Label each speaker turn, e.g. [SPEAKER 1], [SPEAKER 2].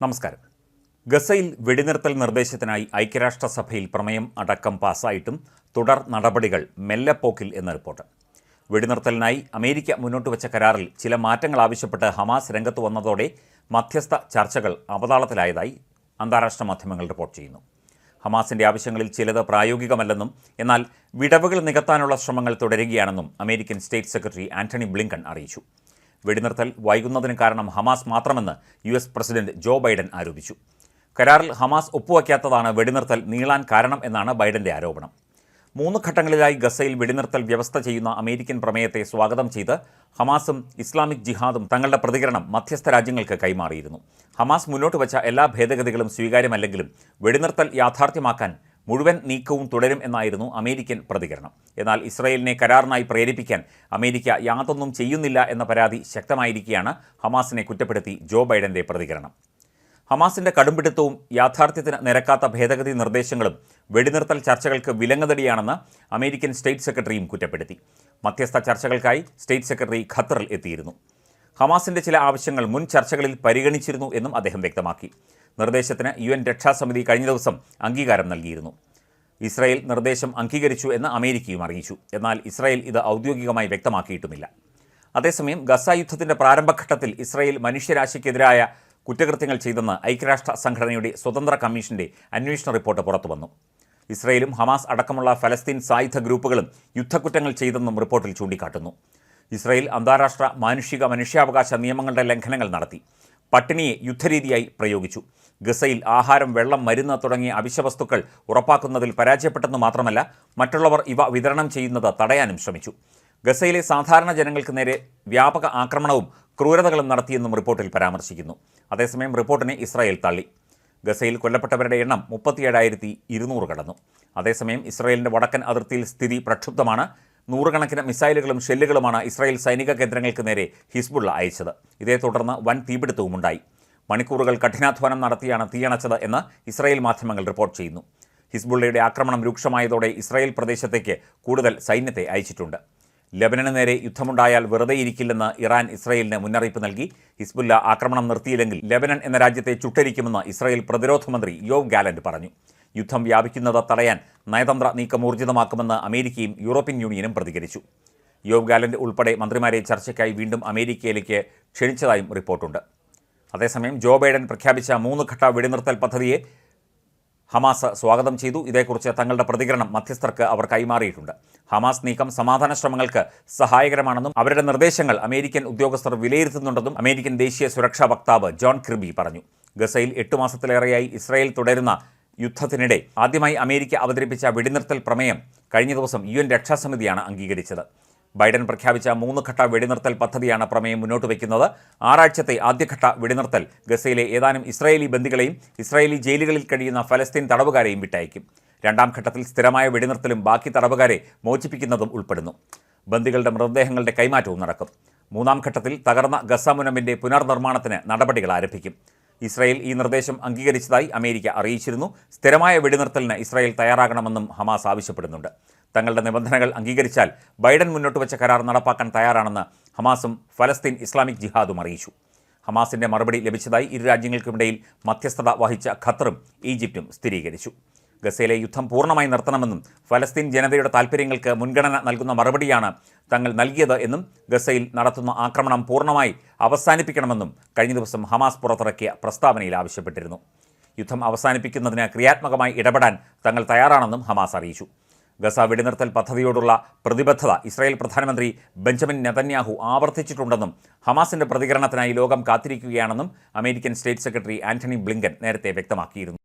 [SPEAKER 1] നമസ്കാരം. ഗസയിൽ വെടിനിർത്തൽ നിർദ്ദേശത്തിനായി ഐക്യരാഷ്ട്രസഭയിൽ പ്രമേയം അടക്കം പാസ്സായിട്ടും തുടർ നടപടികൾ മെല്ലെപ്പോക്കിൽ എന്ന റിപ്പോർട്ട്. വെടിനിർത്തലിനായി അമേരിക്ക മുന്നോട്ട് വച്ച കരാറിൽ ചില മാറ്റങ്ങൾ ആവശ്യപ്പെട്ട് ഹമാസ് രംഗത്ത് വന്നതോടെ മധ്യസ്ഥ ചർച്ചകൾ അവതാളത്തിലായതായി അന്താരാഷ്ട്ര മാധ്യമങ്ങൾ റിപ്പോർട്ട് ചെയ്യുന്നു. ഹമാസിൻ്റെ ആവശ്യങ്ങളിൽ ചിലത് പ്രായോഗികമല്ലെന്നും എന്നാൽ വിടവുകൾ നികത്താനുള്ള ശ്രമങ്ങൾ തുടരുകയാണെന്നും American state secretary Antony Blinken അറിയിച്ചു. വെടിനിർത്തൽ വൈകുന്നതിന് കാരണം ഹമാസ് മാത്രമെന്ന് US പ്രസിഡന്റ് ജോ ബൈഡൻ ആരോപിച്ചു. കരാറിൽ ഹമാസ് ഒപ്പുവയ്ക്കാത്തതാണ് വെടിനിർത്തൽ നീളാൻ കാരണം എന്നാണ് ബൈഡന്റെ ആരോപണം. 3 ഘട്ടങ്ങളിലായി ഗസയിൽ വെടിനിർത്തൽ വ്യവസ്ഥ ചെയ്യുന്ന അമേരിക്കൻ പ്രമേയത്തെ സ്വാഗതം ചെയ്ത് ഹമാസും ഇസ്ലാമിക് ജിഹാദും തങ്ങളുടെ പ്രതികരണം മധ്യസ്ഥ രാജ്യങ്ങൾക്ക് കൈമാറിയിരുന്നു. ഹമാസ് മുന്നോട്ട് വച്ച എല്ലാ ഭേദഗതികളും സ്വീകാര്യമല്ലെങ്കിലും വെടിനിർത്തൽ യാഥാർത്ഥ്യമാക്കാൻ മുഴുവൻ നീക്കവും തുടരും എന്നായിരുന്നു അമേരിക്കൻ പ്രതികരണം. എന്നാൽ ഇസ്രായേലിനെ കരാറിനായി പ്രേരിപ്പിക്കാൻ അമേരിക്ക യാതൊന്നും ചെയ്യുന്നില്ല എന്ന പരാതി ശക്തമായിരിക്കെയാണ് ഹമാസിനെ കുറ്റപ്പെടുത്തി ജോ ബൈഡന്റെ പ്രതികരണം. ഹമാസിന്റെ കടുംപിടുത്തവും യാഥാർത്ഥ്യത്തിന് നിരക്കാത്ത ഭേദഗതി നിർദ്ദേശങ്ങളും വെടിനിർത്തൽ ചർച്ചകൾക്ക് വിലങ്ങുതടിയാണെന്ന് അമേരിക്കൻ സ്റ്റേറ്റ് സെക്രട്ടറിയും കുറ്റപ്പെടുത്തി. മധ്യസ്ഥ ചർച്ചകൾക്കായി സ്റ്റേറ്റ് സെക്രട്ടറി ഖത്തറിൽ എത്തിയിരുന്നു. ഹമാസിന്റെ ചില ആവശ്യങ്ങൾ മുൻ ചർച്ചകളിൽ പരിഗണിച്ചിരുന്നു എന്നും അദ്ദേഹം വ്യക്തമാക്കി. നിർദ്ദേശത്തിന് UN രക്ഷാസമിതി കഴിഞ്ഞ ദിവസം അംഗീകാരം നൽകിയിരുന്നു. ഇസ്രായേൽ നിർദ്ദേശം അംഗീകരിച്ചു എന്ന് അമേരിക്കയും അറിയിച്ചു. എന്നാൽ ഇസ്രായേൽ ഇത് ഔദ്യോഗികമായി വ്യക്തമാക്കിയിട്ടുമില്ല. അതേസമയം ഗസ യുദ്ധത്തിന്റെ പ്രാരംഭഘട്ടത്തിൽ ഇസ്രായേൽ മനുഷ്യരാശിക്കെതിരായ കുറ്റകൃത്യങ്ങൾ ചെയ്തെന്ന് ഐക്യരാഷ്ട്ര സംഘടനയുടെ സ്വതന്ത്ര കമ്മീഷന്റെ അന്വേഷണ റിപ്പോർട്ട് പുറത്തുവന്നു. ഇസ്രായേലും ഹമാസ് അടക്കമുള്ള ഫലസ്തീൻ സായുധ ഗ്രൂപ്പുകളും യുദ്ധക്കുറ്റങ്ങൾ ചെയ്തെന്നും റിപ്പോർട്ടിൽ ചൂണ്ടിക്കാട്ടുന്നു. ഇസ്രായേൽ അന്താരാഷ്ട്ര മനുഷ്യാവകാശ നിയമങ്ങളുടെ ലംഘനങ്ങൾ നടത്തി. പട്ടിണിയെ യുദ്ധരീതിയായി പ്രയോഗിച്ചു. ഗസയിൽ ആഹാരം, വെള്ളം, മരുന്ന് തുടങ്ങിയ അവശ്യവസ്തുക്കൾ ഉറപ്പാക്കുന്നതിൽ പരാജയപ്പെട്ടെന്ന് മാത്രമല്ല മറ്റുള്ളവർ ഇവ വിതരണം ചെയ്യുന്നത് തടയാനും ശ്രമിച്ചു. ഗസയിലെ സാധാരണ ജനങ്ങൾക്ക് നേരെ വ്യാപക ആക്രമണവും ക്രൂരതകളും നടത്തിയെന്നും റിപ്പോർട്ടിൽ പരാമർശിക്കുന്നു. അതേസമയം റിപ്പോർട്ടിനെ ഇസ്രായേൽ തള്ളി. ഗസയിൽ കൊല്ലപ്പെട്ടവരുടെ എണ്ണം 37,200 കടന്നു. അതേസമയം ഇസ്രായേലിൻ്റെ വടക്കൻ അതിർത്തിയിൽ സ്ഥിതി പ്രക്ഷുബ്ധമാണ്. നൂറുകണക്കിന് മിസൈലുകളും ഷെല്ലുകളുമാണ് ഇസ്രായേൽ സൈനിക കേന്ദ്രങ്ങൾക്ക് നേരെ ഹിസ്ബുള്ള അയച്ചത്. ഇതേ തുടർന്ന് വൻ തീപിടുത്തവും ഉണ്ടായി. മണിക്കൂറുകൾ കഠിനാധ്വാനം നടത്തിയാണ് തീയണച്ചത് എന്ന് ഇസ്രായേൽ മാധ്യമങ്ങൾ റിപ്പോർട്ട് ചെയ്യുന്നു. ഹിസ്ബുള്ളയുടെ ആക്രമണം രൂക്ഷമായതോടെ ഇസ്രായേൽ പ്രദേശത്തേക്ക് കൂടുതൽ സൈന്യത്തെ അയച്ചിട്ടുണ്ട്. ലെബനന് നേരെ യുദ്ധമുണ്ടായാൽ വെറുതെയിരിക്കില്ലെന്ന് ഇറാൻ ഇസ്രായേലിന് മുന്നറിയിപ്പ് നൽകി. ഹിസ്ബുള്ള ആക്രമണം നിർത്തിയില്ലെങ്കിൽ ലെബനൻ എന്ന രാജ്യത്തെ ചുട്ടരിക്കുമെന്ന് ഇസ്രായേൽ പ്രതിരോധ മന്ത്രി യോവ് ഗാലന്റ് പറഞ്ഞു. യുദ്ധം വ്യാപിക്കുന്നത് തടയാൻ നയതന്ത്ര നീക്കം ഊർജിതമാക്കുമെന്ന് അമേരിക്കയും യൂറോപ്യൻ യൂണിയനും പ്രതികരിച്ചു. യോവ് ഗാലന്റ് ഉൾപ്പെടെ മന്ത്രിമാരെ ചർച്ചയ്ക്കായി വീണ്ടും അമേരിക്കയിലേക്ക് ക്ഷണിച്ചതായും റിപ്പോർട്ടുണ്ട്. അതേസമയം ജോ ബൈഡൻ പ്രഖ്യാപിച്ച 3 ഘട്ട വെടിനിർത്തൽ പദ്ധതിയെ ഹമാസ് സ്വാഗതം ചെയ്തു. ഇതേക്കുറിച്ച് തങ്ങളുടെ പ്രതികരണം മധ്യസ്ഥർക്ക് അവർ കൈമാറിയിട്ടുണ്ട്. ഹമാസ് നീക്കം സമാധാന ശ്രമങ്ങൾക്ക് സഹായകരമാണെന്നും അവരുടെ നിർദ്ദേശങ്ങൾ അമേരിക്കൻ ഉദ്യോഗസ്ഥർ വിലയിരുത്തുന്നുണ്ടെന്നും അമേരിക്കൻ ദേശീയ സുരക്ഷാ വക്താവ് ജോൺ കിർബി പറഞ്ഞു. ഗസയിൽ 8 മാസത്തിലേറെയായി ഇസ്രായേൽ തുടരുന്ന യുദ്ധത്തിനിടെ ആദ്യമായി അമേരിക്ക അവതരിപ്പിച്ച വെടിനിർത്തൽ പ്രമേയം കഴിഞ്ഞ ദിവസം UN രക്ഷാസമിതിയാണ് അംഗീകരിച്ചത്. ബൈഡൻ പ്രഖ്യാപിച്ച 3 ഘട്ട വെടിനിർത്തൽ പദ്ധതിയാണ് പ്രമേയം മുന്നോട്ട് വയ്ക്കുന്നത്. 6 ആഴ്ചത്തെ ആദ്യഘട്ട വെടിനിർത്തൽ ഗസയിലെ ഏതാനും ഇസ്രായേലി ബന്ദികളെയും ഇസ്രായേലി ജയിലുകളിൽ കഴിയുന്ന ഫലസ്തീൻ തടവുകാരെയും വിട്ടയക്കും. 2ാം ഘട്ടത്തിൽ സ്ഥിരമായ വെടിനിർത്തലും ബാക്കി തടവുകാരെ മോചിപ്പിക്കുന്നതും ഉൾപ്പെടുന്നു. ബന്ദികളുടെ മൃതദേഹങ്ങളുടെ കൈമാറ്റവും നടക്കും. 3ാം ഘട്ടത്തിൽ തകർന്ന ഗസ മുനമ്പിന്റെ പുനർനിർമ്മാണത്തിന് നടപടികൾ ആരംഭിക്കും. ഇസ്രായേൽ ഈ നിർദ്ദേശം അംഗീകരിച്ചതായി അമേരിക്ക അറിയിച്ചിരുന്നു. സ്ഥിരമായ വെടിനിർത്തലിന് ഇസ്രായേൽ തയ്യാറാകണമെന്നും ഹമാസ് ആവശ്യപ്പെടുന്നുണ്ട്. തങ്ങളുടെ നിബന്ധനകൾ അംഗീകരിച്ചാൽ ബൈഡൻ മുന്നോട്ട് വെച്ച കരാർ നടപ്പാക്കാൻ തയ്യാറാണെന്ന് ഹമാസും ഫലസ്തീൻ ഇസ്ലാമിക് ജിഹാദും അറിയിച്ചു. ഹമാസിന്റെ മറുപടി ലഭിച്ചതായി ഇരു രാജ്യങ്ങൾക്കുമിടയിൽ മധ്യസ്ഥത വഹിച്ച ഖത്തറും ഈജിപ്തും സ്ഥിരീകരിച്ചു. ഗസയിലെ യുദ്ധം പൂർണ്ണമായി നിർത്തണമെന്നും ഫലസ്തീൻ ജനതയുടെ താൽപ്പര്യങ്ങൾക്ക് മുൻഗണന നൽകുന്ന മറുപടിയാണ് തങ്ങൾ നൽകിയത് എന്നും ഗസയിൽ നടത്തുന്ന ആക്രമണം പൂർണ്ണമായി അവസാനിപ്പിക്കണമെന്നും കഴിഞ്ഞ ദിവസം ഹമാസ് പുറത്തിറക്കിയ പ്രസ്താവനയിൽ ആവശ്യപ്പെട്ടിരുന്നു. യുദ്ധം അവസാനിപ്പിക്കുന്നതിന് ക്രിയാത്മകമായി ഇടപെടാൻ തങ്ങൾ തയ്യാറാണെന്നും ഹമാസ് അറിയിച്ചു. ഗസ വെടിനിർത്തൽ പദ്ധതിയോടുള്ള പ്രതിബദ്ധത ഇസ്രായേൽ പ്രധാനമന്ത്രി ബെഞ്ചമിൻ നെതന്യാഹു ആവർത്തിച്ചിട്ടുണ്ടെന്നും ഹമാസിന്റെ പ്രതികരണത്തിനായി ലോകം കാത്തിരിക്കുകയാണെന്നും American state secretary Antony Blinken നേരത്തെ വ്യക്തമാക്കിയിരുന്നു.